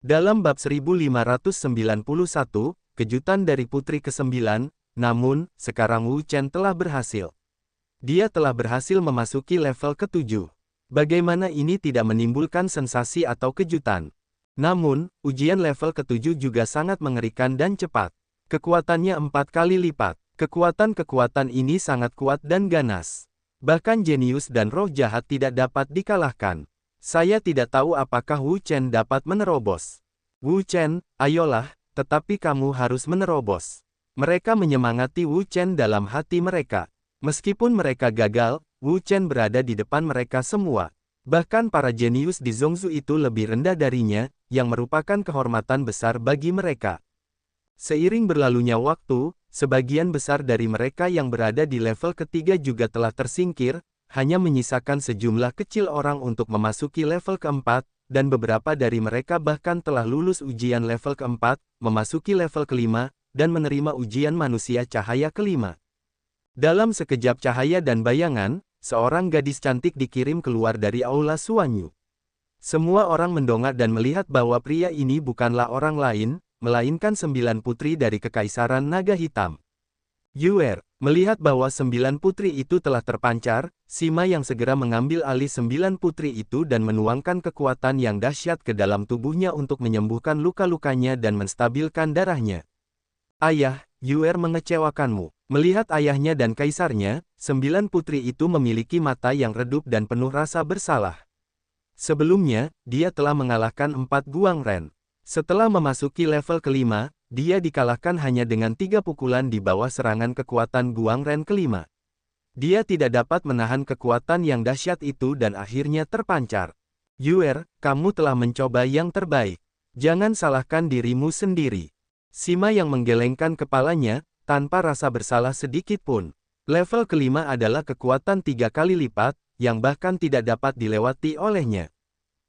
Dalam bab 1591, kejutan dari putri ke-9, namun, sekarang Wu Chen telah berhasil. Dia telah berhasil memasuki level ke-7. Bagaimana ini tidak menimbulkan sensasi atau kejutan? Namun, ujian level ke-7 juga sangat mengerikan dan cepat. Kekuatannya 4 kali lipat. Kekuatan-kekuatan ini sangat kuat dan ganas. Bahkan jenius dan roh jahat tidak dapat dikalahkan. Saya tidak tahu apakah Wu Chen dapat menerobos. Wu Chen, ayolah, tetapi kamu harus menerobos. Mereka menyemangati Wu Chen dalam hati mereka. Meskipun mereka gagal, Wu Chen berada di depan mereka semua. Bahkan para jenius di Zhongzu itu lebih rendah darinya, yang merupakan kehormatan besar bagi mereka. Seiring berlalunya waktu, sebagian besar dari mereka yang berada di level ketiga juga telah tersingkir, hanya menyisakan sejumlah kecil orang untuk memasuki level keempat, dan beberapa dari mereka bahkan telah lulus ujian level keempat, memasuki level kelima, dan menerima ujian manusia cahaya kelima. Dalam sekejap cahaya dan bayangan, seorang gadis cantik dikirim keluar dari aula Suanyu. Semua orang mendongak dan melihat bahwa pria ini bukanlah orang lain, melainkan 9 putri dari Kekaisaran Naga Hitam. Yuer, melihat bahwa 9 putri itu telah terpancar, Sima yang segera mengambil alih 9 putri itu dan menuangkan kekuatan yang dahsyat ke dalam tubuhnya untuk menyembuhkan luka-lukanya dan menstabilkan darahnya. Ayah, Yuer mengecewakanmu. Melihat ayahnya dan kaisarnya, 9 putri itu memiliki mata yang redup dan penuh rasa bersalah. Sebelumnya, dia telah mengalahkan 4 Guang Ren. Setelah memasuki level kelima, dia dikalahkan hanya dengan 3 pukulan di bawah serangan kekuatan Guang Ren kelima. Dia tidak dapat menahan kekuatan yang dahsyat itu dan akhirnya terpancar. Yuer, kamu telah mencoba yang terbaik. Jangan salahkan dirimu sendiri. Sima yang menggelengkan kepalanya, tanpa rasa bersalah sedikit pun. Level kelima adalah kekuatan 3 kali lipat, yang bahkan tidak dapat dilewati olehnya.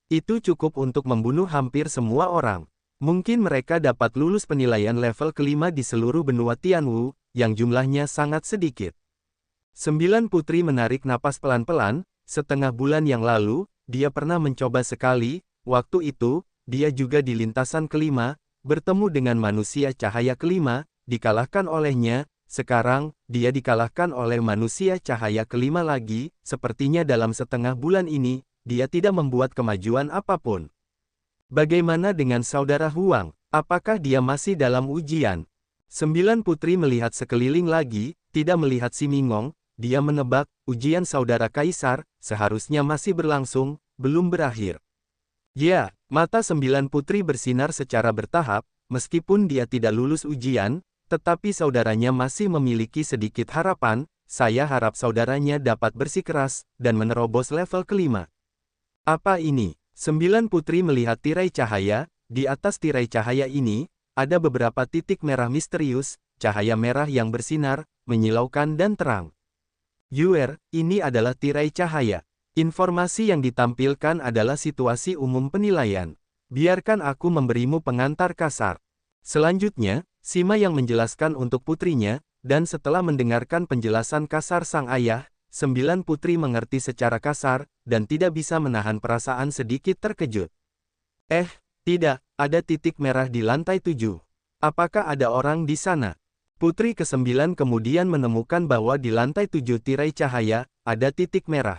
Itu cukup untuk membunuh hampir semua orang. Mungkin mereka dapat lulus penilaian level kelima di seluruh benua Tianwu, yang jumlahnya sangat sedikit. 9 putri menarik napas pelan-pelan, setengah bulan yang lalu, dia pernah mencoba sekali, waktu itu, dia juga di lintasan kelima, bertemu dengan manusia cahaya kelima, dikalahkan olehnya, sekarang, dia dikalahkan oleh manusia cahaya kelima lagi, sepertinya dalam setengah bulan ini, dia tidak membuat kemajuan apapun. Bagaimana dengan saudara Huang? Apakah dia masih dalam ujian? 9 putri melihat sekeliling lagi, tidak melihat si Mingong, dia menebak, ujian saudara kaisar, seharusnya masih berlangsung, belum berakhir. Ya, mata 9 putri bersinar secara bertahap, meskipun dia tidak lulus ujian, tetapi saudaranya masih memiliki sedikit harapan, saya harap saudaranya dapat bersikeras, dan menerobos level kelima. Apa ini? 9 putri melihat tirai cahaya, di atas tirai cahaya ini, ada beberapa titik merah misterius, cahaya merah yang bersinar, menyilaukan dan terang. Yuer, ini adalah tirai cahaya. Informasi yang ditampilkan adalah situasi umum penilaian. Biarkan aku memberimu pengantar kasar. Selanjutnya, Sima yang menjelaskan untuk putrinya, dan setelah mendengarkan penjelasan kasar sang ayah, 9 putri mengerti secara kasar, dan tidak bisa menahan perasaan sedikit terkejut. Tidak, ada titik merah di lantai 7. Apakah ada orang di sana? Putri ke-9 kemudian menemukan bahwa di lantai 7 tirai cahaya, ada titik merah.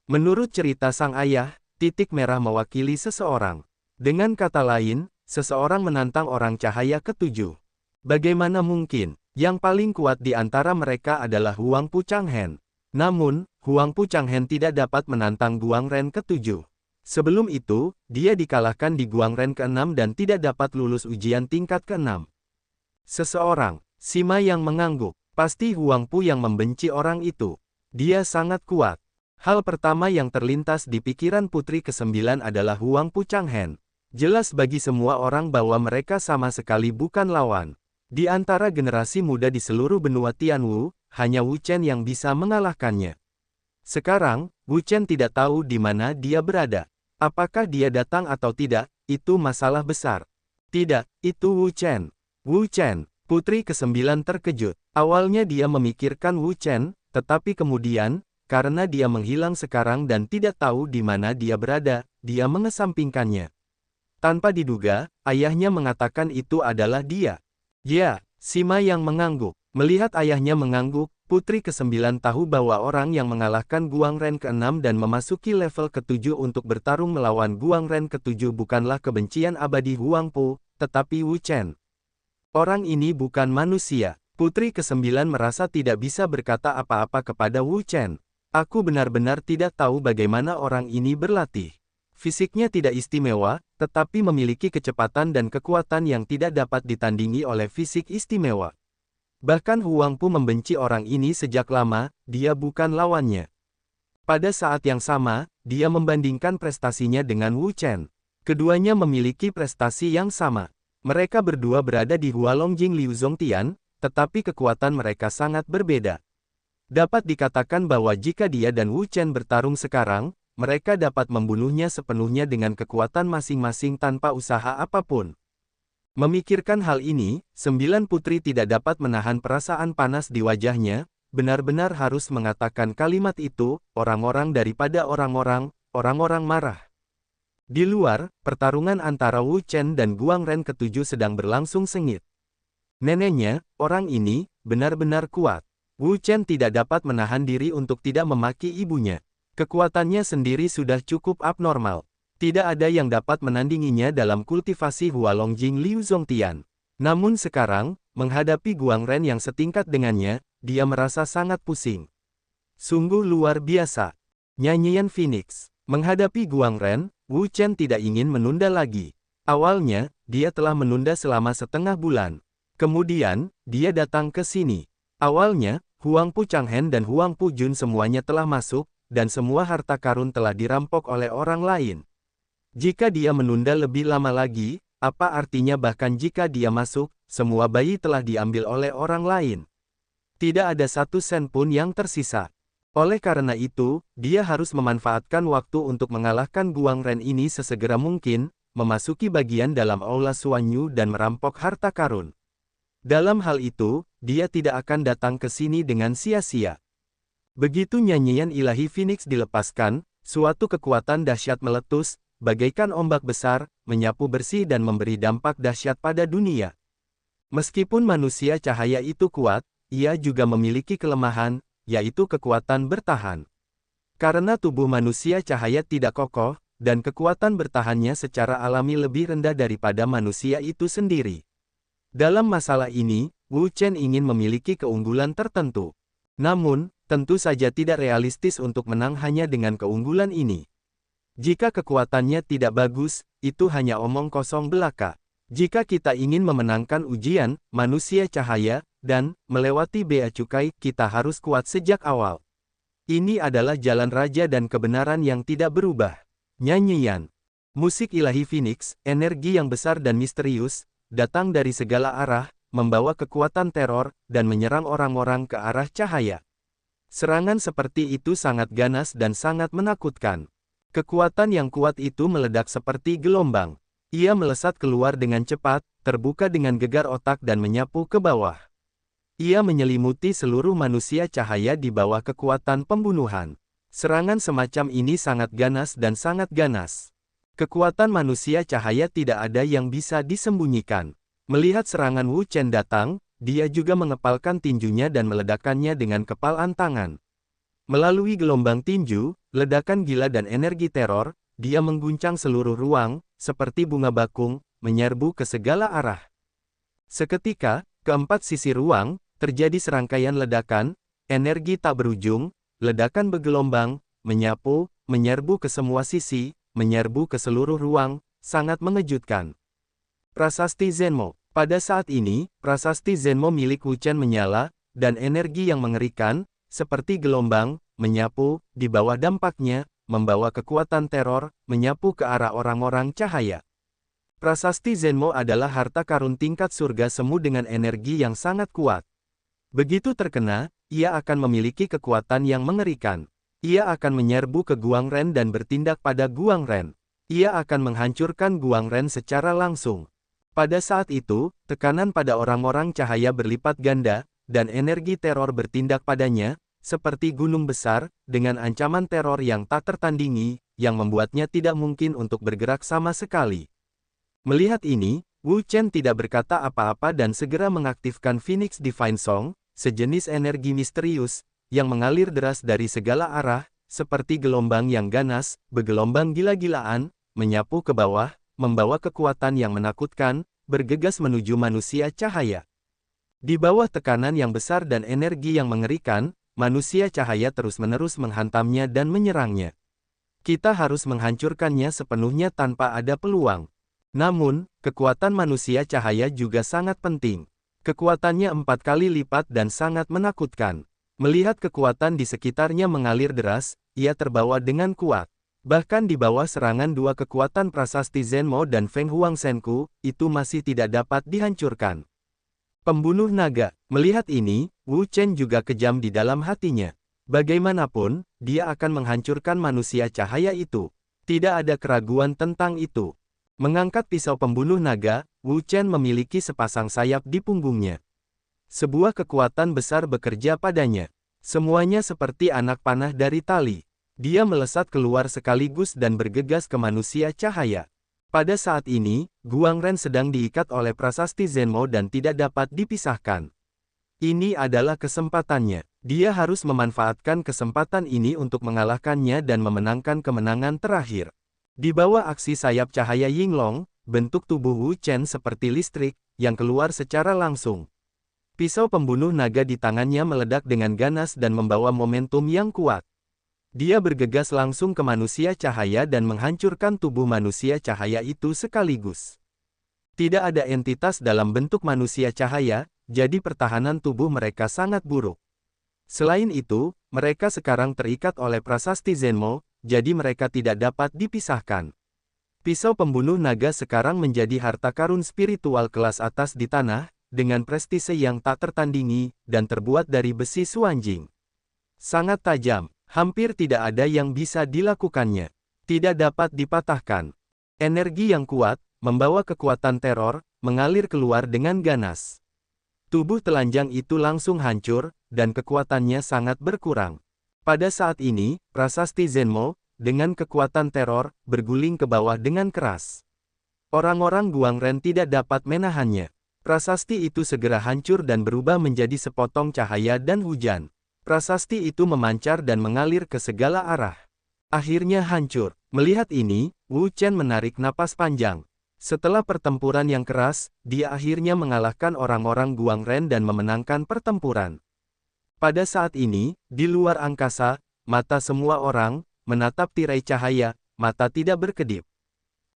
Menurut cerita sang ayah, titik merah mewakili seseorang. Dengan kata lain, seseorang menantang orang cahaya ke-7. Bagaimana mungkin? Yang paling kuat di antara mereka adalah Huang Pu Changhen. Namun, Huang Pu Changhen tidak dapat menantang Guang Ren ke-7. Sebelum itu, dia dikalahkan di Guang Ren ke-6 dan tidak dapat lulus ujian tingkat ke-6. Seseorang, Sima yang mengangguk, pasti Huang Pu yang membenci orang itu. Dia sangat kuat. Hal pertama yang terlintas di pikiran putri ke-9 adalah Huang Pu Changhen. Jelas bagi semua orang bahwa mereka sama sekali bukan lawan. Di antara generasi muda di seluruh benua Tianwu, hanya Wu Chen yang bisa mengalahkannya. Sekarang, Wu Chen tidak tahu di mana dia berada. Apakah dia datang atau tidak, itu masalah besar. Tidak, itu Wu Chen. Wu Chen, putri ke-9 terkejut. Awalnya dia memikirkan Wu Chen, tetapi kemudian, karena dia menghilang sekarang dan tidak tahu di mana dia berada, dia mengesampingkannya. Tanpa diduga, ayahnya mengatakan itu adalah dia. Ya, Sima yang mengangguk. Melihat ayahnya mengangguk, putri ke-9 tahu bahwa orang yang mengalahkan Guang Ren ke-6 dan memasuki level ke-7 untuk bertarung melawan Guang Ren ke-7 bukanlah kebencian abadi Huang Po, tetapi Wu Chen. Orang ini bukan manusia. Putri ke-9 merasa tidak bisa berkata apa-apa kepada Wu Chen. Aku benar-benar tidak tahu bagaimana orang ini berlatih. Fisiknya tidak istimewa, tetapi memiliki kecepatan dan kekuatan yang tidak dapat ditandingi oleh fisik istimewa. Bahkan Huang Pu membenci orang ini sejak lama, dia bukan lawannya. Pada saat yang sama, dia membandingkan prestasinya dengan Wu Chen. Keduanya memiliki prestasi yang sama. Mereka berdua berada di Hualongjing Liu Zongtian, tetapi kekuatan mereka sangat berbeda. Dapat dikatakan bahwa jika dia dan Wu Chen bertarung sekarang, mereka dapat membunuhnya sepenuhnya dengan kekuatan masing-masing tanpa usaha apapun. Memikirkan hal ini, 9 putri tidak dapat menahan perasaan panas di wajahnya, benar-benar harus mengatakan kalimat itu, orang-orang daripada orang-orang marah. Di luar, pertarungan antara Wu Chen dan Guang Ren ke-7 sedang berlangsung sengit. Neneknya, orang ini, benar-benar kuat. Wu Chen tidak dapat menahan diri untuk tidak memaki ibunya. Kekuatannya sendiri sudah cukup abnormal. Tidak ada yang dapat menandinginya dalam kultivasi Hualongjing Liu Zongtian. Namun sekarang, menghadapi Guang Ren yang setingkat dengannya, dia merasa sangat pusing. Sungguh luar biasa. Nyanyian Phoenix. Menghadapi Guang Ren, Wu Chen tidak ingin menunda lagi. Awalnya, dia telah menunda selama setengah bulan. Kemudian, dia datang ke sini. Awalnya, Huang Pu Changhen dan Huang Pu Jun semuanya telah masuk, dan semua harta karun telah dirampok oleh orang lain. Jika dia menunda lebih lama lagi, apa artinya bahkan jika dia masuk, semua bayi telah diambil oleh orang lain. Tidak ada satu sen pun yang tersisa. Oleh karena itu, dia harus memanfaatkan waktu untuk mengalahkan Guang Ren ini sesegera mungkin, memasuki bagian dalam Aula Suanyu dan merampok harta karun. Dalam hal itu, dia tidak akan datang ke sini dengan sia-sia. Begitu nyanyian ilahi Phoenix dilepaskan, suatu kekuatan dahsyat meletus, bagaikan ombak besar, menyapu bersih dan memberi dampak dahsyat pada dunia. Meskipun manusia cahaya itu kuat, ia juga memiliki kelemahan, yaitu kekuatan bertahan. Karena tubuh manusia cahaya tidak kokoh, dan kekuatan bertahannya secara alami lebih rendah daripada manusia itu sendiri. Dalam masalah ini, Wu Chen ingin memiliki keunggulan tertentu. Namun, tentu saja tidak realistis untuk menang hanya dengan keunggulan ini. Jika kekuatannya tidak bagus, itu hanya omong kosong belaka. Jika kita ingin memenangkan ujian, manusia cahaya, dan melewati bea cukai, kita harus kuat sejak awal. Ini adalah jalan raja dan kebenaran yang tidak berubah. Nyanyian. Musik ilahi Phoenix, energi yang besar dan misterius, datang dari segala arah, membawa kekuatan teror, dan menyerang orang-orang ke arah cahaya. Serangan seperti itu sangat ganas dan sangat menakutkan. Kekuatan yang kuat itu meledak seperti gelombang. Ia melesat keluar dengan cepat, terbuka dengan gegar otak dan menyapu ke bawah. Ia menyelimuti seluruh manusia cahaya di bawah kekuatan pembunuhan. Serangan semacam ini sangat ganas dan sangat ganas. Kekuatan manusia cahaya tidak ada yang bisa disembunyikan. Melihat serangan Wu Chen datang, dia juga mengepalkan tinjunya dan meledakkannya dengan kepalan tangan. Melalui gelombang tinju, ledakan gila dan energi teror, dia mengguncang seluruh ruang, seperti bunga bakung, menyerbu ke segala arah. Seketika, keempat sisi ruang, terjadi serangkaian ledakan, energi tak berujung, ledakan bergelombang, menyapu, menyerbu ke semua sisi, menyerbu ke seluruh ruang, sangat mengejutkan. Prasasti Zenmo. Pada saat ini, prasasti Zenmo milik Wu Chen menyala, dan energi yang mengerikan, seperti gelombang, menyapu, di bawah dampaknya, membawa kekuatan teror, menyapu ke arah orang-orang cahaya. Prasasti Zenmo adalah harta karun tingkat surga semu dengan energi yang sangat kuat. Begitu terkena, ia akan memiliki kekuatan yang mengerikan. Ia akan menyerbu ke Guang Ren dan bertindak pada Guang Ren. Ia akan menghancurkan Guang Ren secara langsung. Pada saat itu, tekanan pada orang-orang cahaya berlipat ganda, dan energi teror bertindak padanya, seperti gunung besar, dengan ancaman teror yang tak tertandingi, yang membuatnya tidak mungkin untuk bergerak sama sekali. Melihat ini, Wu Chen tidak berkata apa-apa dan segera mengaktifkan Phoenix Divine Song, sejenis energi misterius, yang mengalir deras dari segala arah, seperti gelombang yang ganas, bergelombang gila-gilaan, menyapu ke bawah, membawa kekuatan yang menakutkan, bergegas menuju manusia cahaya. Di bawah tekanan yang besar dan energi yang mengerikan, manusia cahaya terus-menerus menghantamnya dan menyerangnya. Kita harus menghancurkannya sepenuhnya tanpa ada peluang. Namun, kekuatan manusia cahaya juga sangat penting. Kekuatannya 4 kali lipat dan sangat menakutkan. Melihat kekuatan di sekitarnya mengalir deras, ia terbawa dengan kuat. Bahkan di bawah serangan dua kekuatan prasasti Zenmo dan Feng Huang Senku, itu masih tidak dapat dihancurkan. Pembunuh naga. Melihat ini, Wu Chen juga kejam di dalam hatinya. Bagaimanapun, dia akan menghancurkan manusia cahaya itu. Tidak ada keraguan tentang itu. Mengangkat pisau pembunuh naga, Wu Chen memiliki sepasang sayap di punggungnya. Sebuah kekuatan besar bekerja padanya. Semuanya seperti anak panah dari tali. Dia melesat keluar sekaligus dan bergegas ke manusia cahaya. Pada saat ini, Guang Ren sedang diikat oleh prasasti Zenmo dan tidak dapat dipisahkan. Ini adalah kesempatannya. Dia harus memanfaatkan kesempatan ini untuk mengalahkannya dan memenangkan kemenangan terakhir. Di bawah aksi sayap cahaya Yinglong, bentuk tubuh Wu Chen seperti listrik, yang keluar secara langsung. Pisau pembunuh naga di tangannya meledak dengan ganas dan membawa momentum yang kuat. Dia bergegas langsung ke manusia cahaya dan menghancurkan tubuh manusia cahaya itu sekaligus. Tidak ada entitas dalam bentuk manusia cahaya, jadi pertahanan tubuh mereka sangat buruk. Selain itu, mereka sekarang terikat oleh prasasti Zenmo, jadi mereka tidak dapat dipisahkan. Pisau pembunuh naga sekarang menjadi harta karun spiritual kelas atas di tanah, dengan prestise yang tak tertandingi, dan terbuat dari besi suanjing. Sangat tajam, hampir tidak ada yang bisa dilakukannya. Tidak dapat dipatahkan. Energi yang kuat, membawa kekuatan teror, mengalir keluar dengan ganas. Tubuh telanjang itu langsung hancur, dan kekuatannya sangat berkurang. Pada saat ini, prasasti Zenmo, dengan kekuatan teror, berguling ke bawah dengan keras. Orang-orang Guang Ren tidak dapat menahannya. Prasasti itu segera hancur dan berubah menjadi sepotong cahaya dan hujan. Prasasti itu memancar dan mengalir ke segala arah. Akhirnya hancur. Melihat ini, Wu Chen menarik napas panjang. Setelah pertempuran yang keras, dia akhirnya mengalahkan orang-orang Guang Ren dan memenangkan pertempuran. Pada saat ini, di luar angkasa, mata semua orang menatap tirai cahaya, mata tidak berkedip.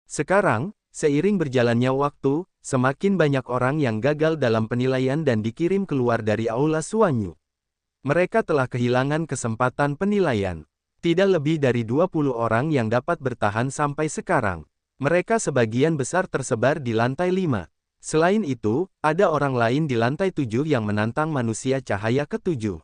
Sekarang, seiring berjalannya waktu, semakin banyak orang yang gagal dalam penilaian dan dikirim keluar dari Aula Suanyu. Mereka telah kehilangan kesempatan penilaian. Tidak lebih dari 20 orang yang dapat bertahan sampai sekarang. Mereka sebagian besar tersebar di lantai 5. Selain itu, ada orang lain di lantai 7 yang menantang manusia cahaya ke-7.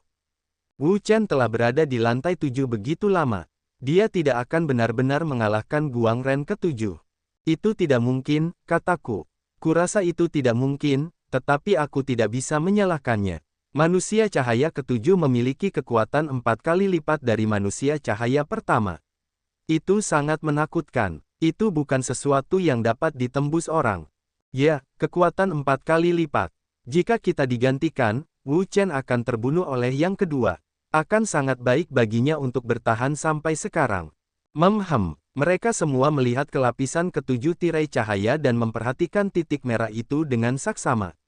Wu Chen telah berada di lantai 7 begitu lama. Dia tidak akan benar-benar mengalahkan Guang Ren ke-7. Itu tidak mungkin, kataku. Kurasa itu tidak mungkin, tetapi aku tidak bisa menyalahkannya. Manusia cahaya ke-7 memiliki kekuatan 4 kali lipat dari manusia cahaya pertama. Itu sangat menakutkan. Itu bukan sesuatu yang dapat ditembus orang. Ya, kekuatan 4 kali lipat. Jika kita digantikan, Wu Chen akan terbunuh oleh yang kedua. Akan sangat baik baginya untuk bertahan sampai sekarang. Mereka semua melihat ke lapisan ke-7 tirai cahaya dan memperhatikan titik merah itu dengan saksama.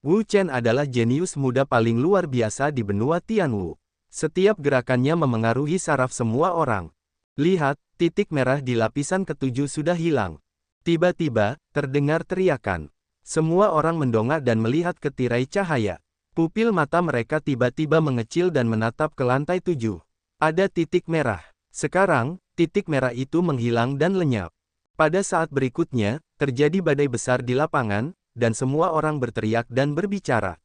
Wu Chen adalah jenius muda paling luar biasa di benua Tianwu. Setiap gerakannya memengaruhi saraf semua orang. Lihat, titik merah di lapisan ke-7 sudah hilang. Tiba-tiba, terdengar teriakan. Semua orang mendongak dan melihat ke tirai cahaya. Pupil mata mereka tiba-tiba mengecil dan menatap ke lantai 7. Ada titik merah. Sekarang, titik merah itu menghilang dan lenyap. Pada saat berikutnya, terjadi badai besar di lapangan, dan semua orang berteriak dan berbicara.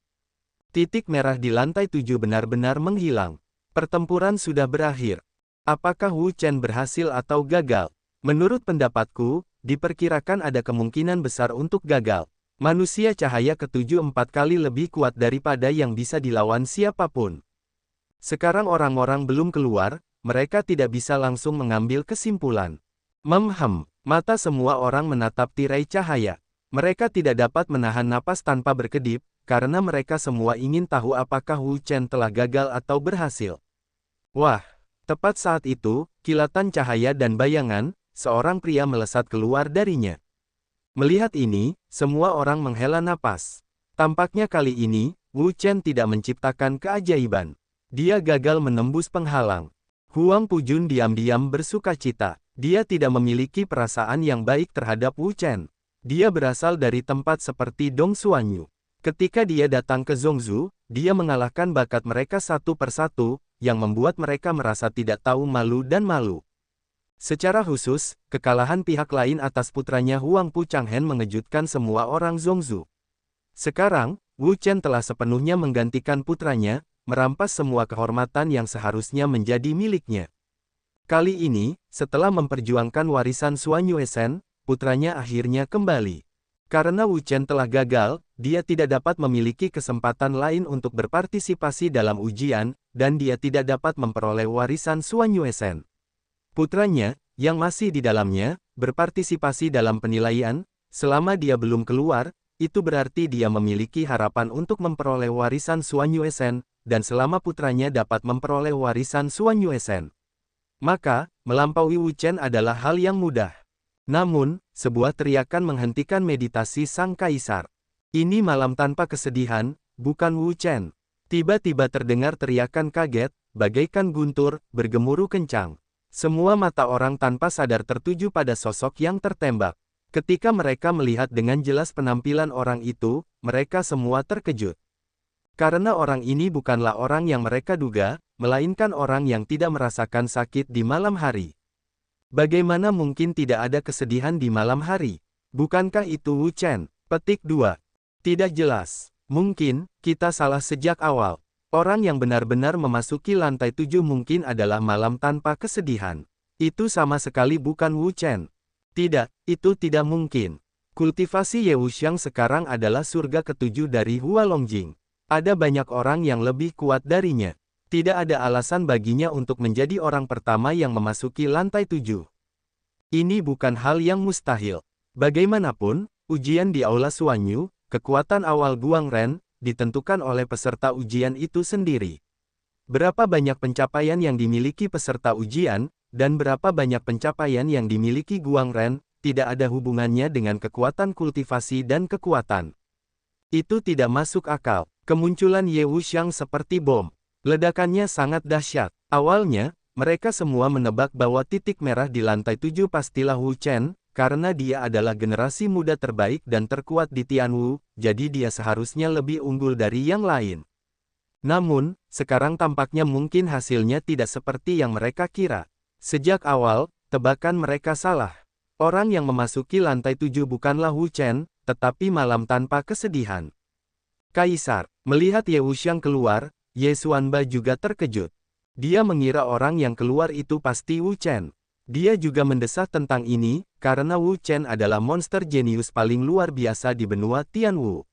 Titik merah di lantai 7 benar-benar menghilang. Pertempuran sudah berakhir. Apakah Wu Chen berhasil atau gagal? Menurut pendapatku, diperkirakan ada kemungkinan besar untuk gagal. Manusia cahaya ke-7 4 kali lebih kuat daripada yang bisa dilawan siapapun. Sekarang orang-orang belum keluar, mereka tidak bisa langsung mengambil kesimpulan. Mata semua orang menatap tirai cahaya. Mereka tidak dapat menahan napas tanpa berkedip, karena mereka semua ingin tahu apakah Wu Chen telah gagal atau berhasil. Wah! Tepat saat itu, kilatan cahaya dan bayangan, seorang pria melesat keluar darinya. Melihat ini, semua orang menghela napas. Tampaknya kali ini, Wu Chen tidak menciptakan keajaiban. Dia gagal menembus penghalang. Huang Pujun diam-diam bersukacita. Dia tidak memiliki perasaan yang baik terhadap Wu Chen. Dia berasal dari tempat seperti Dong Xuanyu. Ketika dia datang ke Zhongzhou, dia mengalahkan bakat mereka satu persatu, yang membuat mereka merasa tidak tahu malu dan malu. Secara khusus, kekalahan pihak lain atas putranya Huang Pu Changhen mengejutkan semua orang Zhongzhou. Sekarang, Wu Chen telah sepenuhnya menggantikan putranya, merampas semua kehormatan yang seharusnya menjadi miliknya. Kali ini, setelah memperjuangkan warisan Xuan Yuesen, putranya akhirnya kembali. Karena Wu Chen telah gagal, dia tidak dapat memiliki kesempatan lain untuk berpartisipasi dalam ujian, dan dia tidak dapat memperoleh warisan Xuan Yuesen. Putranya, yang masih di dalamnya, berpartisipasi dalam penilaian, selama dia belum keluar, itu berarti dia memiliki harapan untuk memperoleh warisan Xuan Yuesen, dan selama putranya dapat memperoleh warisan Xuan Yuesen, maka, melampaui Wu Chen adalah hal yang mudah. Namun, sebuah teriakan menghentikan meditasi sang kaisar. Ini malam tanpa kesedihan, bukan Wu Chen. Tiba-tiba terdengar teriakan kaget, bagaikan guntur, bergemuruh kencang. Semua mata orang tanpa sadar tertuju pada sosok yang tertembak. Ketika mereka melihat dengan jelas penampilan orang itu, mereka semua terkejut. Karena orang ini bukanlah orang yang mereka duga, melainkan orang yang tidak merasakan sakit di malam hari. Bagaimana mungkin tidak ada kesedihan di malam hari? Bukankah itu Wu Chen? Petik 2. Tidak jelas. Mungkin, kita salah sejak awal. Orang yang benar-benar memasuki lantai 7 mungkin adalah malam tanpa kesedihan. Itu sama sekali bukan Wu Chen. Tidak, itu tidak mungkin. Kultivasi Ye Wuxiang sekarang adalah surga ketujuh dari Hua Longjing. Ada banyak orang yang lebih kuat darinya. Tidak ada alasan baginya untuk menjadi orang pertama yang memasuki lantai 7. Ini bukan hal yang mustahil. Bagaimanapun, ujian di Aula Xuanyu, kekuatan awal Guang Ren, ditentukan oleh peserta ujian itu sendiri. Berapa banyak pencapaian yang dimiliki peserta ujian, dan berapa banyak pencapaian yang dimiliki Guang Ren, tidak ada hubungannya dengan kekuatan kultivasi dan kekuatan. Itu tidak masuk akal. Kemunculan Ye Wuxiang seperti bom. Ledakannya sangat dahsyat. Awalnya, mereka semua menebak bahwa titik merah di lantai 7 pastilah Wu Chen, karena dia adalah generasi muda terbaik dan terkuat di Tianwu, jadi dia seharusnya lebih unggul dari yang lain. Namun, sekarang tampaknya mungkin hasilnya tidak seperti yang mereka kira. Sejak awal, tebakan mereka salah. Orang yang memasuki lantai 7 bukanlah Wu Chen, tetapi malam tanpa kesedihan. Kaisar, melihat Ye Wuxiang keluar, Ye Xuanba juga terkejut. Dia mengira orang yang keluar itu pasti Wu Chen. Dia juga mendesah tentang ini, karena Wu Chen adalah monster jenius paling luar biasa di benua Tianwu.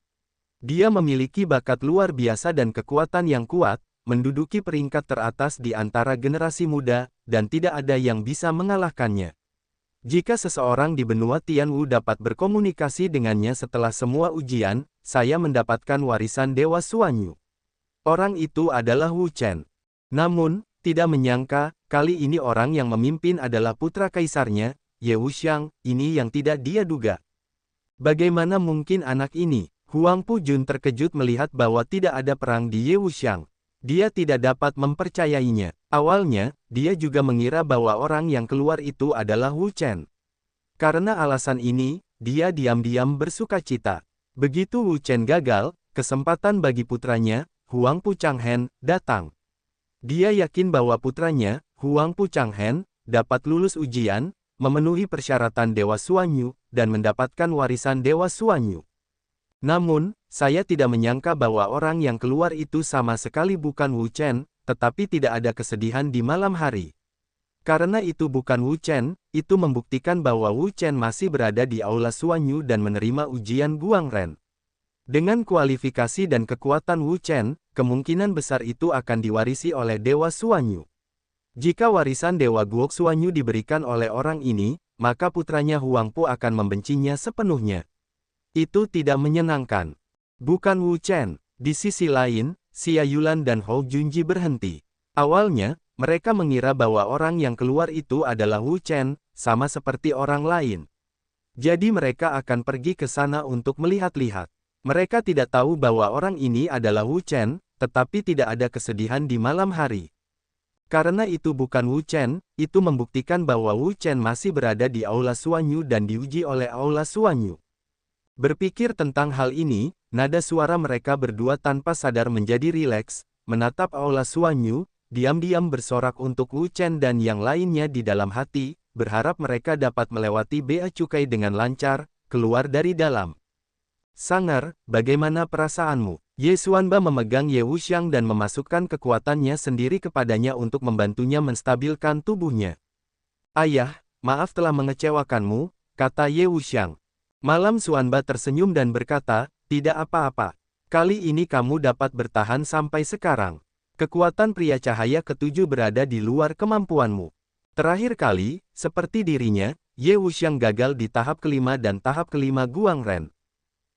Dia memiliki bakat luar biasa dan kekuatan yang kuat, menduduki peringkat teratas di antara generasi muda, dan tidak ada yang bisa mengalahkannya. Jika seseorang di benua Tianwu dapat berkomunikasi dengannya setelah semua ujian, saya mendapatkan warisan Dewa Xuanyu. Orang itu adalah Wu Chen. Namun, tidak menyangka, kali ini orang yang memimpin adalah putra kaisarnya, Ye Wuxiang, ini yang tidak dia duga. Bagaimana mungkin anak ini? Huang Pujun terkejut melihat bahwa tidak ada perang di Ye Wuxiang. Dia tidak dapat mempercayainya. Awalnya, dia juga mengira bahwa orang yang keluar itu adalah Wu Chen. Karena alasan ini, dia diam-diam bersukacita. Begitu Wu Chen gagal, kesempatan bagi putranya, Huang Pu Changhen, datang. Dia yakin bahwa putranya, Huang Pu Changhen, dapat lulus ujian, memenuhi persyaratan Dewa Xuanyu, dan mendapatkan warisan Dewa Xuanyu. Namun, saya tidak menyangka bahwa orang yang keluar itu sama sekali bukan Wu Chen, tetapi tidak ada kesedihan di malam hari. Karena itu bukan Wu Chen, itu membuktikan bahwa Wu Chen masih berada di Aula Xuanyu dan menerima ujian Guang Ren. Dengan kualifikasi dan kekuatan Wu Chen, kemungkinan besar itu akan diwarisi oleh Dewa Xuanyu. Jika warisan Dewa Guok Xuanyu diberikan oleh orang ini, maka putranya Huang Po akan membencinya sepenuhnya. Itu tidak menyenangkan. Bukan Wu Chen. Di sisi lain, Xia Yulan dan Hou Junji berhenti. Awalnya, mereka mengira bahwa orang yang keluar itu adalah Wu Chen, sama seperti orang lain. Jadi mereka akan pergi ke sana untuk melihat-lihat. Mereka tidak tahu bahwa orang ini adalah Wu Chen, tetapi tidak ada kesedihan di malam hari. Karena itu bukan Wu Chen, itu membuktikan bahwa Wu Chen masih berada di Aula Suanyu dan diuji oleh Aula Suanyu. Berpikir tentang hal ini, nada suara mereka berdua tanpa sadar menjadi rileks, menatap Aula Suanyu, diam-diam bersorak untuk Wu Chen dan yang lainnya di dalam hati, berharap mereka dapat melewati bea cukai dengan lancar, keluar dari dalam. Sanger, bagaimana perasaanmu? Ye Xuanba memegang Ye Wuxiang dan memasukkan kekuatannya sendiri kepadanya untuk membantunya menstabilkan tubuhnya. Ayah, maaf telah mengecewakanmu, kata Ye Wuxiang. Malam Xuanba tersenyum dan berkata, tidak apa-apa. Kali ini kamu dapat bertahan sampai sekarang. Kekuatan pria cahaya ketujuh berada di luar kemampuanmu. Terakhir kali, seperti dirinya, Ye Wuxiang gagal di tahap kelima dan tahap kelima Guangren.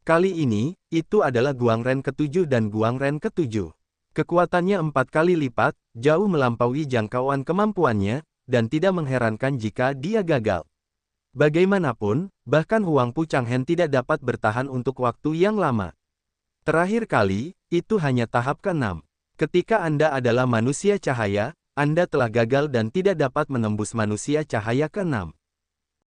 Kali ini, itu adalah Guangren ke-7 dan Guangren ke-7. Kekuatannya 4 kali lipat, jauh melampaui jangkauan kemampuannya, dan tidak mengherankan jika dia gagal. Bagaimanapun, bahkan Huang Pu Changhen tidak dapat bertahan untuk waktu yang lama. Terakhir kali, itu hanya tahap ke-6. Ketika Anda adalah manusia cahaya, Anda telah gagal dan tidak dapat menembus manusia cahaya ke-6.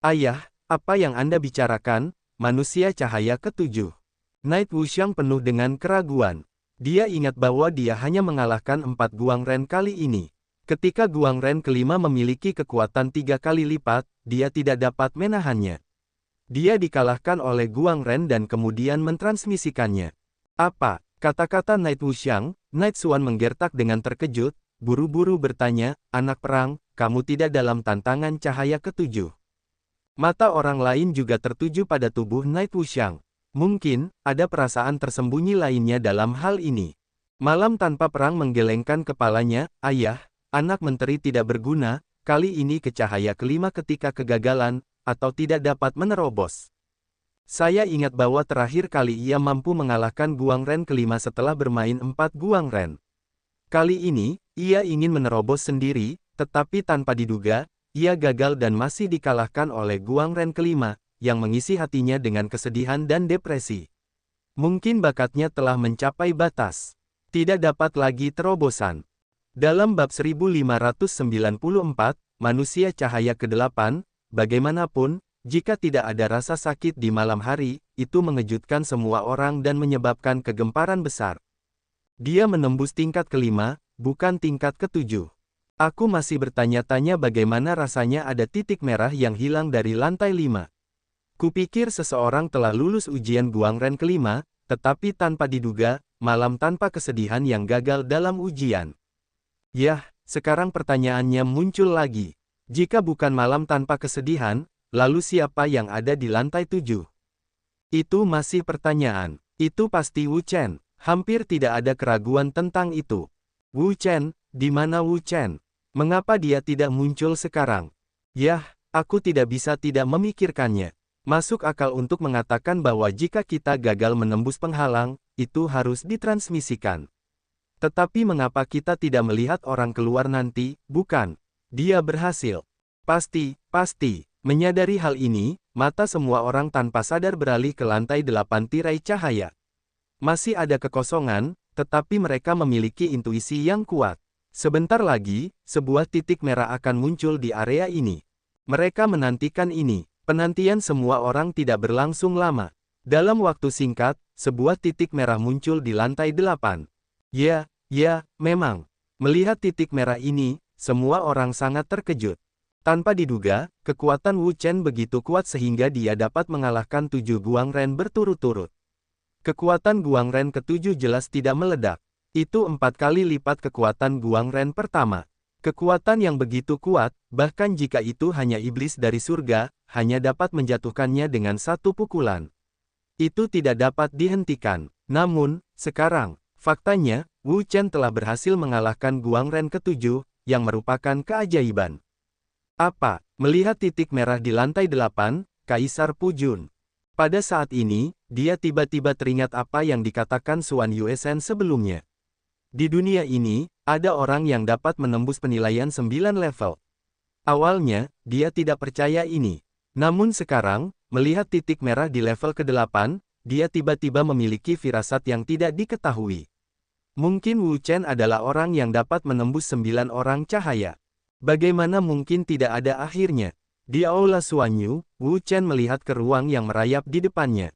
Ayah, apa yang Anda bicarakan? Manusia cahaya ke-7. Night Wuxiang penuh dengan keraguan. Dia ingat bahwa dia hanya mengalahkan 4 Guangren kali ini. Ketika Guangren kelima memiliki kekuatan 3 kali lipat, dia tidak dapat menahannya. Dia dikalahkan oleh Guangren dan kemudian mentransmisikannya. Apa? Kata-kata Night Wuxiang, Night Xuan menggertak dengan terkejut, buru-buru bertanya, anak perang, kamu tidak dalam tantangan cahaya ke-7. Mata orang lain juga tertuju pada tubuh Night Wuxiang. Mungkin, ada perasaan tersembunyi lainnya dalam hal ini. Malam tanpa perang menggelengkan kepalanya, ayah, anak menteri tidak berguna, kali ini ke cahaya kelima ketika kegagalan, atau tidak dapat menerobos. Saya ingat bahwa terakhir kali ia mampu mengalahkan Guangren kelima setelah bermain 4 Guangren. Kali ini, ia ingin menerobos sendiri, tetapi tanpa diduga, ia gagal dan masih dikalahkan oleh Guangren kelima, yang mengisi hatinya dengan kesedihan dan depresi. Mungkin bakatnya telah mencapai batas. Tidak dapat lagi terobosan. Dalam bab 1594, manusia cahaya ke-8, bagaimanapun, jika tidak ada rasa sakit di malam hari, itu mengejutkan semua orang dan menyebabkan kegemparan besar. Dia menembus tingkat kelima, bukan tingkat ke-7. Aku masih bertanya-tanya bagaimana rasanya ada titik merah yang hilang dari lantai 5. Kupikir seseorang telah lulus ujian Guangren kelima, tetapi tanpa diduga, malam tanpa kesedihan yang gagal dalam ujian. Yah, sekarang pertanyaannya muncul lagi. Jika bukan malam tanpa kesedihan, lalu siapa yang ada di lantai 7? Itu masih pertanyaan. Itu pasti Wu Chen. Hampir tidak ada keraguan tentang itu. Wu Chen, di mana Wu Chen? Mengapa dia tidak muncul sekarang? Yah, aku tidak bisa tidak memikirkannya. Masuk akal untuk mengatakan bahwa jika kita gagal menembus penghalang, itu harus ditransmisikan. Tetapi mengapa kita tidak melihat orang keluar nanti, bukan? Dia berhasil. Pasti. Menyadari hal ini, mata semua orang tanpa sadar beralih ke lantai 8 tirai cahaya. Masih ada kekosongan, tetapi mereka memiliki intuisi yang kuat. Sebentar lagi, sebuah titik merah akan muncul di area ini. Mereka menantikan ini. Penantian semua orang tidak berlangsung lama. Dalam waktu singkat, sebuah titik merah muncul di lantai 8. Ya, memang. Melihat titik merah ini, semua orang sangat terkejut. Tanpa diduga, kekuatan Wu Chen begitu kuat sehingga dia dapat mengalahkan 7 Guangren berturut-turut. Kekuatan Guangren ke-7 jelas tidak meledak. Itu 4 kali lipat kekuatan Guangren pertama. Kekuatan yang begitu kuat, bahkan jika itu hanya iblis dari surga, hanya dapat menjatuhkannya dengan satu pukulan. Itu tidak dapat dihentikan. Namun, sekarang, faktanya, Wu Chen telah berhasil mengalahkan Guangren ke-7, yang merupakan keajaiban. Apa? Melihat titik merah di lantai 8, Kaisar Pujun. Pada saat ini, dia tiba-tiba teringat apa yang dikatakan Xuan Yuesen sebelumnya. Di dunia ini, ada orang yang dapat menembus penilaian 9 level. Awalnya, dia tidak percaya ini. Namun sekarang, melihat titik merah di level ke-8, dia tiba-tiba memiliki firasat yang tidak diketahui. Mungkin Wu Chen adalah orang yang dapat menembus 9 orang cahaya. Bagaimana mungkin tidak ada akhirnya? Di Aula Xuanyu, Wu Chen melihat ke ruang yang merayap di depannya.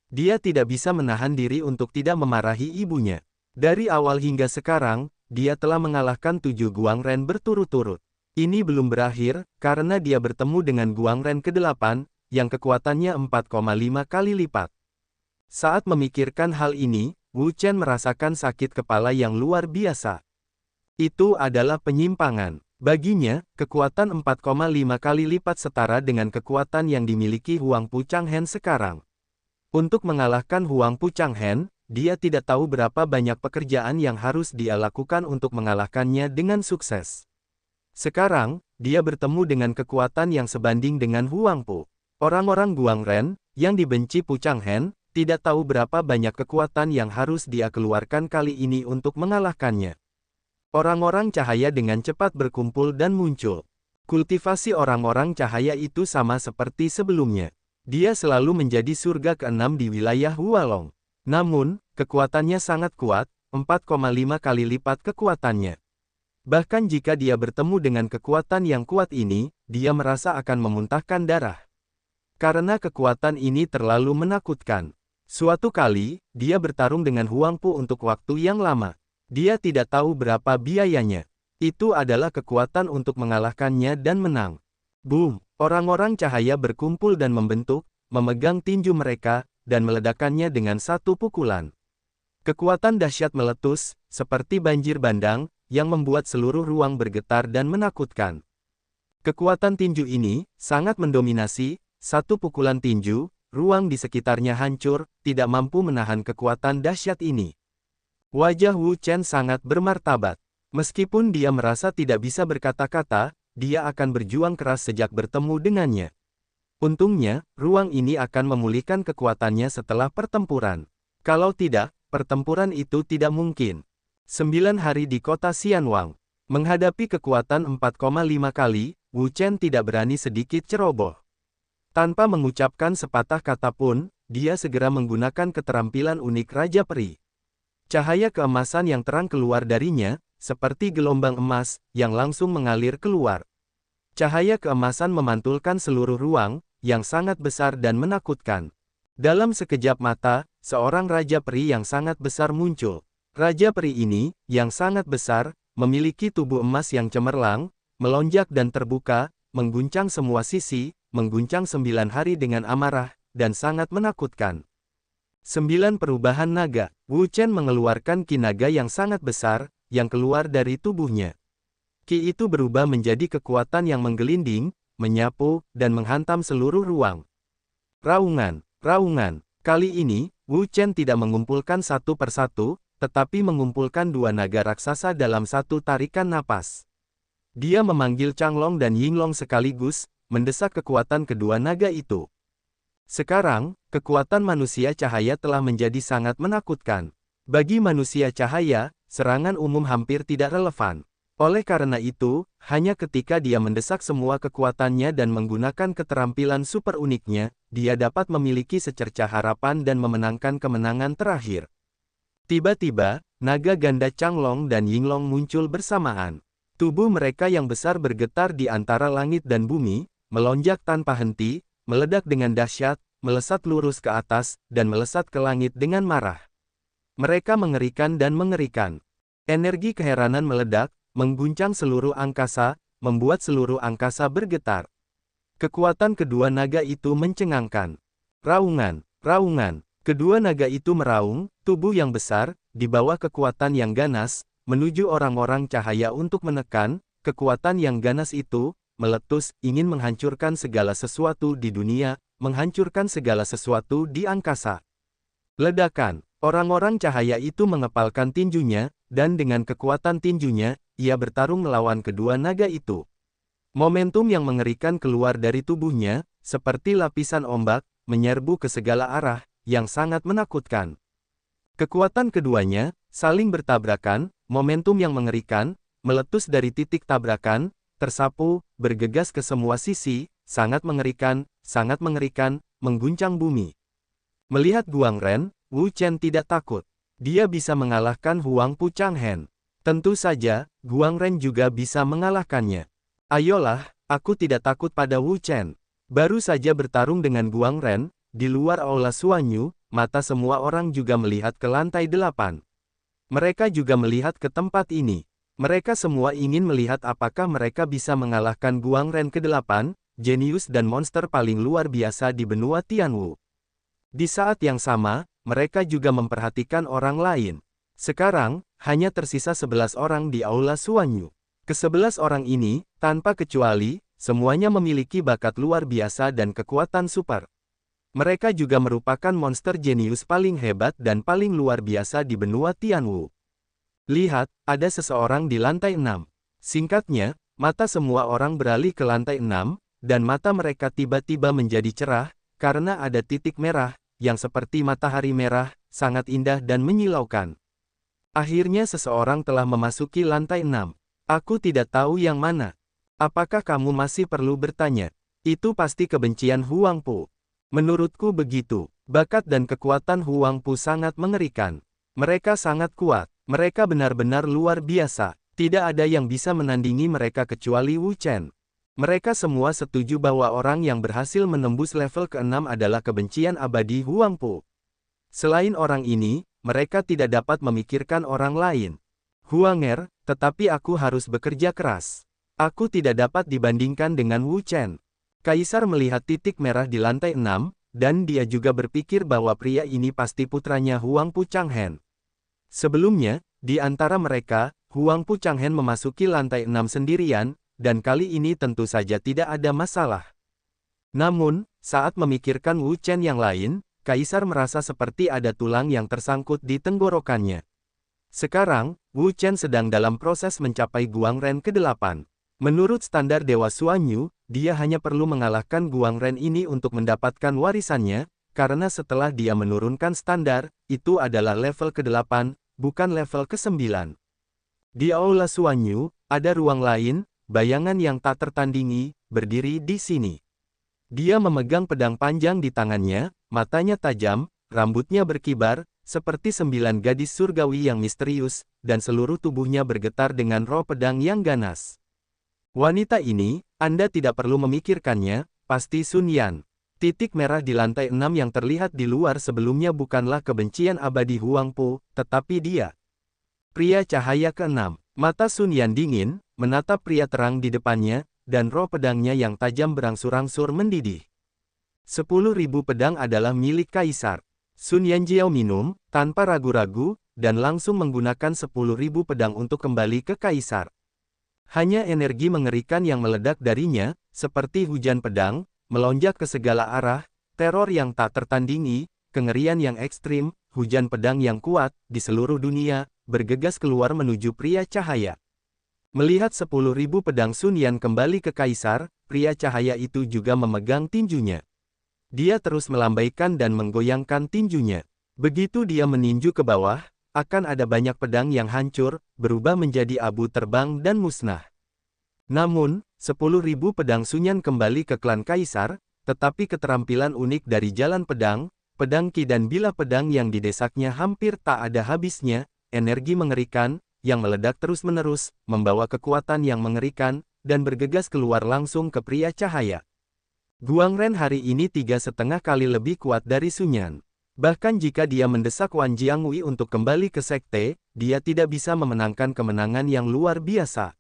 Dia tidak bisa menahan diri untuk tidak memarahi ibunya. Dari awal hingga sekarang, dia telah mengalahkan 7 Guang Ren berturut-turut. Ini belum berakhir, karena dia bertemu dengan Guang Ren ke-8, yang kekuatannya 4,5 kali lipat. Saat memikirkan hal ini, Wu Chen merasakan sakit kepala yang luar biasa. Itu adalah penyimpangan. Baginya, kekuatan 4,5 kali lipat setara dengan kekuatan yang dimiliki Huang Pu Changhen sekarang. Untuk mengalahkan Huang Pu Changhen, dia tidak tahu berapa banyak pekerjaan yang harus dia lakukan untuk mengalahkannya dengan sukses. Sekarang, dia bertemu dengan kekuatan yang sebanding dengan Huang Pu. Orang-orang Guang Ren, yang dibenci Pu Changhen, tidak tahu berapa banyak kekuatan yang harus dia keluarkan kali ini untuk mengalahkannya. Orang-orang cahaya dengan cepat berkumpul dan muncul. Kultivasi orang-orang cahaya itu sama seperti sebelumnya. Dia selalu menjadi surga ke-6 di wilayah Hualong. Namun, kekuatannya sangat kuat, 4,5 kali lipat kekuatannya. Bahkan jika dia bertemu dengan kekuatan yang kuat ini, dia merasa akan memuntahkan darah. Karena kekuatan ini terlalu menakutkan. Suatu kali, dia bertarung dengan Huang Pu untuk waktu yang lama. Dia tidak tahu berapa biayanya. Itu adalah kekuatan untuk mengalahkannya dan menang. Boom! Orang-orang cahaya berkumpul dan membentuk, memegang tinju mereka, dan meledakkannya dengan satu pukulan. Kekuatan dahsyat meletus, seperti banjir bandang, yang membuat seluruh ruang bergetar dan menakutkan. Kekuatan tinju ini sangat mendominasi, satu pukulan tinju, ruang di sekitarnya hancur, tidak mampu menahan kekuatan dahsyat ini. Wajah Wu Chen sangat bermartabat. Meskipun dia merasa tidak bisa berkata-kata, dia akan berjuang keras sejak bertemu dengannya. Untungnya, ruang ini akan memulihkan kekuatannya setelah pertempuran. Kalau tidak, pertempuran itu tidak mungkin. 9 hari di kota Xianwang. Menghadapi kekuatan 4,5 kali, Wu Chen tidak berani sedikit ceroboh. Tanpa mengucapkan sepatah kata pun, dia segera menggunakan keterampilan unik Raja Peri. Cahaya keemasan yang terang keluar darinya, seperti gelombang emas, yang langsung mengalir keluar. Cahaya keemasan memantulkan seluruh ruang, yang sangat besar dan menakutkan. Dalam sekejap mata, seorang Raja Peri yang sangat besar muncul. Raja Peri ini, yang sangat besar, memiliki tubuh emas yang cemerlang, melonjak dan terbuka, mengguncang semua sisi, mengguncang 9 hari dengan amarah, dan sangat menakutkan. 9 perubahan naga. Wu Chen mengeluarkan ki naga yang sangat besar, yang keluar dari tubuhnya. Ki itu berubah menjadi kekuatan yang menggelinding, menyapu, dan menghantam seluruh ruang. Raungan, raungan. Kali ini, Wu Chen tidak mengumpulkan satu persatu, tetapi mengumpulkan 2 naga raksasa dalam satu tarikan napas. Dia memanggil Changlong dan Yinglong sekaligus, mendesak kekuatan kedua naga itu. Sekarang, kekuatan manusia cahaya telah menjadi sangat menakutkan. Bagi manusia cahaya, serangan umum hampir tidak relevan. Oleh karena itu, hanya ketika dia mendesak semua kekuatannya dan menggunakan keterampilan super uniknya, dia dapat memiliki secercah harapan dan memenangkan kemenangan terakhir. Tiba-tiba, naga ganda Changlong dan Yinglong muncul bersamaan. Tubuh mereka yang besar bergetar di antara langit dan bumi, melonjak tanpa henti, meledak dengan dahsyat, melesat lurus ke atas, dan melesat ke langit dengan marah. Mereka mengerikan dan mengerikan. Energi keheranan meledak, mengguncang seluruh angkasa, membuat seluruh angkasa bergetar. Kekuatan kedua naga itu mencengangkan. Raungan, raungan. Kedua naga itu meraung, tubuh yang besar, di bawah kekuatan yang ganas, menuju orang-orang cahaya untuk menekan, kekuatan yang ganas itu, meletus, ingin menghancurkan segala sesuatu di dunia, menghancurkan segala sesuatu di angkasa. Ledakan. Orang-orang cahaya itu mengepalkan tinjunya, dan dengan kekuatan tinjunya, ia bertarung melawan kedua naga itu. Momentum yang mengerikan keluar dari tubuhnya, seperti lapisan ombak, menyerbu ke segala arah, yang sangat menakutkan. Kekuatan keduanya, saling bertabrakan, momentum yang mengerikan, meletus dari titik tabrakan, tersapu, bergegas ke semua sisi, sangat mengerikan, mengguncang bumi. Melihat Guang Ren, Wu Chen tidak takut. Dia bisa mengalahkan Huang Pu Changhen. Tentu saja, Guang Ren juga bisa mengalahkannya. Ayolah, aku tidak takut pada Wu Chen. Baru saja bertarung dengan Guang Ren, di luar aula Suanyu, mata semua orang juga melihat ke lantai 8. Mereka juga melihat ke tempat ini. Mereka semua ingin melihat apakah mereka bisa mengalahkan Guang Ren ke-8, jenius dan monster paling luar biasa di benua Tianwu. Di saat yang sama, mereka juga memperhatikan orang lain. Sekarang, hanya tersisa 11 orang di aula Suanyu. Ke-11 orang ini, tanpa kecuali, semuanya memiliki bakat luar biasa dan kekuatan super. Mereka juga merupakan monster jenius paling hebat dan paling luar biasa di benua Tianwu. Lihat, ada seseorang di lantai 6. Singkatnya, mata semua orang beralih ke lantai 6, dan mata mereka tiba-tiba menjadi cerah, karena ada titik merah, yang seperti matahari merah, sangat indah dan menyilaukan. Akhirnya seseorang telah memasuki lantai 6. Aku tidak tahu yang mana. Apakah kamu masih perlu bertanya? Itu pasti kebencian Huang Pu. Menurutku begitu. Bakat dan kekuatan Huang Pu sangat mengerikan. Mereka sangat kuat. Mereka benar-benar luar biasa. Tidak ada yang bisa menandingi mereka kecuali Wu Chen. Mereka semua setuju bahwa orang yang berhasil menembus level ke-6 adalah kebencian abadi Huang Pu. Selain orang ini, mereka tidak dapat memikirkan orang lain. Huanger, tetapi aku harus bekerja keras. Aku tidak dapat dibandingkan dengan Wu Chen. Kaisar melihat titik merah di lantai 6, dan dia juga berpikir bahwa pria ini pasti putranya Huang Pu Changhen. Sebelumnya, di antara mereka, Huang Pu Changhen memasuki lantai 6 sendirian, dan kali ini tentu saja tidak ada masalah. Namun, saat memikirkan Wu Chen yang lain, Kaisar merasa seperti ada tulang yang tersangkut di tenggorokannya. Sekarang, Wu Chen sedang dalam proses mencapai Guang Ren ke-8. Menurut standar Dewa Suanyu, dia hanya perlu mengalahkan Guang Ren ini untuk mendapatkan warisannya, karena setelah dia menurunkan standar, itu adalah level ke-8, bukan level ke-9. Di aula Suanyu, ada ruang lain, bayangan yang tak tertandingi, berdiri di sini. Dia memegang pedang panjang di tangannya, matanya tajam, rambutnya berkibar, seperti 9 gadis surgawi yang misterius, dan seluruh tubuhnya bergetar dengan roh pedang yang ganas. Wanita ini, Anda tidak perlu memikirkannya, pasti Sun Yan. Titik merah di lantai 6 yang terlihat di luar sebelumnya bukanlah kebencian abadi Huang Pu, tetapi dia. Pria cahaya ke-6. Mata Sun Yan dingin, menatap pria terang di depannya, dan roh pedangnya yang tajam berangsur-angsur mendidih. 10.000 pedang adalah milik Kaisar. Sun Yanjiao minum, tanpa ragu-ragu, dan langsung menggunakan 10.000 pedang untuk kembali ke Kaisar. Hanya energi mengerikan yang meledak darinya, seperti hujan pedang, melonjak ke segala arah, teror yang tak tertandingi, kengerian yang ekstrim, hujan pedang yang kuat, di seluruh dunia, bergegas keluar menuju pria cahaya. Melihat 10.000 pedang Sun Yan kembali ke Kaisar, pria cahaya itu juga memegang tinjunya. Dia terus melambaikan dan menggoyangkan tinjunya. Begitu dia meninju ke bawah, akan ada banyak pedang yang hancur, berubah menjadi abu terbang dan musnah. Namun, 10.000 pedang Sun Yan kembali ke klan Kaisar, tetapi keterampilan unik dari jalan pedang, pedang Qi dan bilah pedang yang didesaknya hampir tak ada habisnya, energi mengerikan, yang meledak terus-menerus, membawa kekuatan yang mengerikan, dan bergegas keluar langsung ke pria cahaya. Guang Ren hari ini 3,5 kali lebih kuat dari Sun Yan. Bahkan jika dia mendesak Wan Jiangwei untuk kembali ke sekte, dia tidak bisa memenangkan kemenangan yang luar biasa.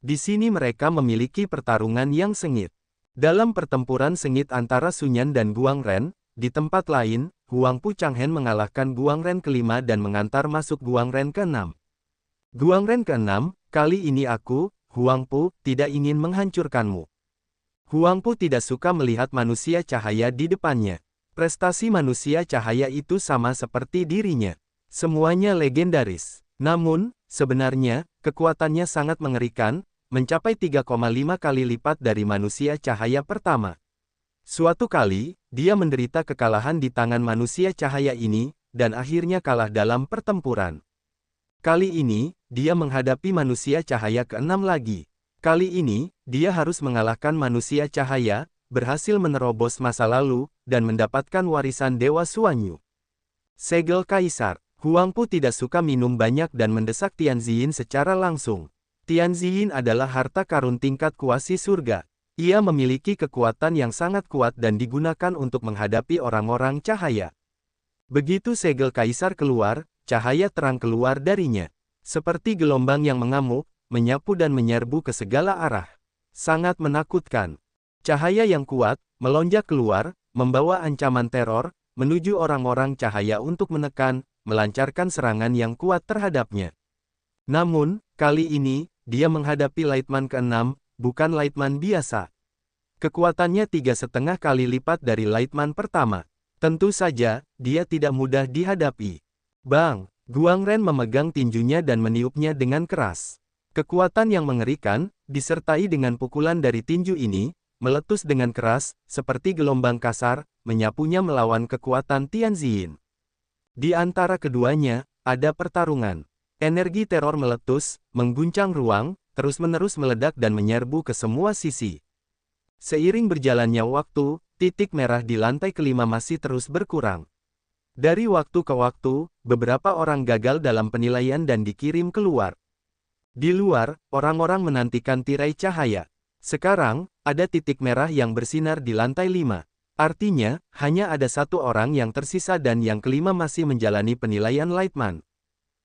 Di sini mereka memiliki pertarungan yang sengit. Dalam pertempuran sengit antara Sun Yan dan Guang Ren, di tempat lain, Huang Pu Changhen mengalahkan Guang Ren ke-5 dan mengantar masuk Guang Ren ke-6. Guang Ren ke-6, kali ini aku, Huang Pu, tidak ingin menghancurkanmu. Huang Pu tidak suka melihat manusia cahaya di depannya. Prestasi manusia cahaya itu sama seperti dirinya. Semuanya legendaris. Namun, sebenarnya, kekuatannya sangat mengerikan, mencapai 3,5 kali lipat dari manusia cahaya pertama. Suatu kali, dia menderita kekalahan di tangan manusia cahaya ini, dan akhirnya kalah dalam pertempuran. Kali ini, dia menghadapi manusia cahaya ke-6 lagi. Kali ini, dia harus mengalahkan manusia cahaya, berhasil menerobos masa lalu, dan mendapatkan warisan Dewa Suanyu. Segel Kaisar. Huangpu tidak suka minum banyak dan mendesak Tianziyin secara langsung. Tianziyin adalah harta karun tingkat kuasi surga. Ia memiliki kekuatan yang sangat kuat dan digunakan untuk menghadapi orang-orang cahaya. Begitu segel Kaisar keluar, cahaya terang keluar darinya. Seperti gelombang yang mengamuk, menyapu dan menyerbu ke segala arah. Sangat menakutkan. Cahaya yang kuat, melonjak keluar, membawa ancaman teror, menuju orang-orang cahaya untuk menekan, melancarkan serangan yang kuat terhadapnya. Namun, kali ini, dia menghadapi Lightman ke-6, bukan Lightman biasa. Kekuatannya 3,5 kali lipat dari Lightman pertama. Tentu saja, dia tidak mudah dihadapi. Bang! Guangren memegang tinjunya dan meniupnya dengan keras. Kekuatan yang mengerikan, disertai dengan pukulan dari tinju ini, meletus dengan keras, seperti gelombang kasar, menyapunya melawan kekuatan Tianziyin. Di antara keduanya, ada pertarungan. Energi teror meletus, mengguncang ruang, terus-menerus meledak dan menyerbu ke semua sisi. Seiring berjalannya waktu, titik merah di lantai kelima masih terus berkurang. Dari waktu ke waktu, beberapa orang gagal dalam penilaian dan dikirim keluar. Di luar, orang-orang menantikan tirai cahaya. Sekarang, ada titik merah yang bersinar di lantai 5. Artinya, hanya ada satu orang yang tersisa dan yang kelima masih menjalani penilaian Lightman.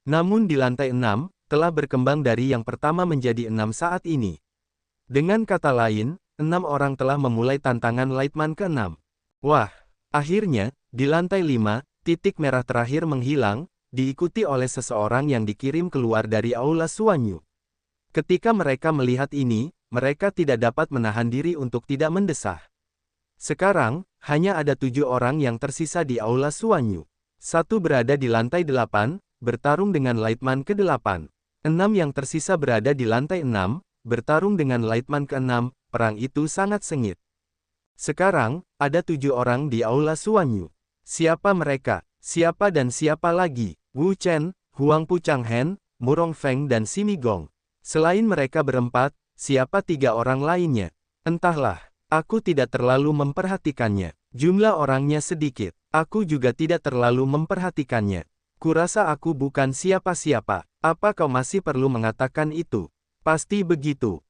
Namun di lantai 6, telah berkembang dari yang pertama menjadi 6 saat ini. Dengan kata lain, 6 orang telah memulai tantangan Lightman ke-6. Wah! Akhirnya, di lantai 5, titik merah terakhir menghilang, diikuti oleh seseorang yang dikirim keluar dari Aula Suanyu. Ketika mereka melihat ini, mereka tidak dapat menahan diri untuk tidak mendesah. Sekarang, hanya ada 7 orang yang tersisa di Aula Suanyu. Satu berada di lantai 8, bertarung dengan Lightman ke-8. 6 yang tersisa berada di lantai 6, bertarung dengan Lightman ke-6, perang itu sangat sengit. Sekarang, ada 7 orang di Aula Suanyu. Siapa mereka? Siapa dan siapa lagi? Wu Chen, Huangpu Changhen, Murong Feng dan Simi Gong. Selain mereka berempat, siapa 3 orang lainnya? Entahlah, aku tidak terlalu memperhatikannya. Jumlah orangnya sedikit. Aku juga tidak terlalu memperhatikannya. Kurasa aku bukan siapa-siapa. Apa kau masih perlu mengatakan itu? Pasti begitu.